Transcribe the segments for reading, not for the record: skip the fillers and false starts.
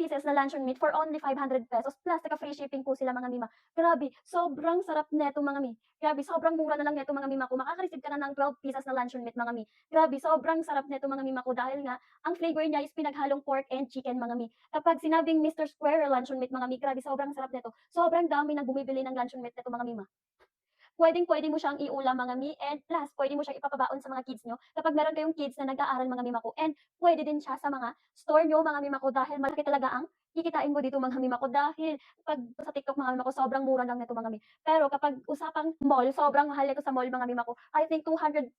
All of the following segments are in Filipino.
pieces na luncheon meat for only 500 pesos plus naka-free shipping po sila mga mima. Grabe, sobrang sarap neto mga mi. Grabe, sobrang mura na lang neto mga mima ko. Makaka-receive ka na ng 12 pieces na luncheon meat mga mi. Grabe, sobrang sarap neto mga mima ko dahil nga ang flavor niya is pinaghalong pork and chicken mga mi. Kapag sinabing Mr. Square luncheon meat mga mi, grabe sobrang sarap neto. Sobrang dami nang bumibili ng luncheon meat neto mga mima. Puwedeng-puwede mo siyang iulam mga mi and plus puwede mo siyang ipapabaon sa mga kids niyo kapag meron kayong kids na nag-aaral mga mima ko and puwede din siya sa mga store niyo mga mima ko dahil malaki talaga ang kikitain mo dito mga mima ko dahil 'pag sa TikTok mga mima ko sobrang mura lang nito mga mi. Pero kapag usapang mall, sobrang mahal nito sa mall mga mima ko. I think ₱200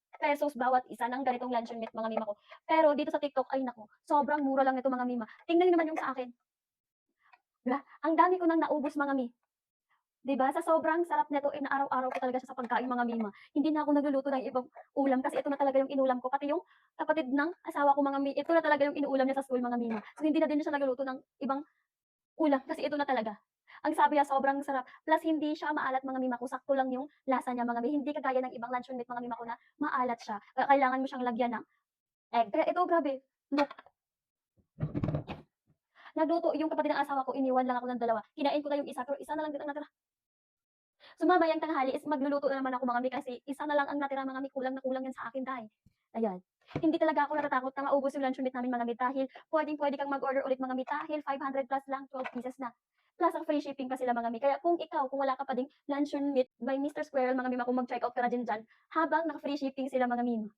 bawat isa ng ganitong luncheon meat mga mima ko. Pero dito sa TikTok, ay naku, sobrang mura lang nito mga mima. Tingnan niyo naman yung sa akin, ang dami ko ng naubos mga mi. 'Di ba, sa sobrang sarap nito, inaaraw-araw ko talaga siya sa pagkain mga mima. Hindi na ako nagluluto ng ibang ulam kasi ito na talaga yung inulam ko, pati yung kapatid ng asawa ko mga ito na talaga yung inuulam niya sa school mga mima. So hindi na din siya nagluluto ng ibang ulam kasi ito na talaga. Ang sabi niya sobrang sarap, plus hindi siya maalat mga mima ko, sakto lang yung lasa niya mga hindi kagaya ng ibang luncheon meat mga mima ko na maalat siya, kailangan mo siyang lagyan ng egg. Kaya ito grabe, look, nagluto yung kapatid ng asawa ko, iniwan lang ako ng dalawa. Kinain ko na yung isa, pero isa na lang din ang natira. So mamayang tanghali is magluluto na naman ako mga mi kasi isa na lang ang natira mga mi, kulang na kulang yan sa akin dahil ayan. Hindi talaga ako natatakot na maubos yung luncheon meat namin mga mi dahil puwedeng-puwede kang mag-order ulit mga mi dahil 500 plus lang, 12 pieces na. Plus ang free shipping pa sila mga mi. Kaya kung ikaw, kung wala ka pa ding luncheon meat by Mr. Squirrel mga mi, kung mag-checkout ka na din diyan habang naka-free shipping sila mga mi.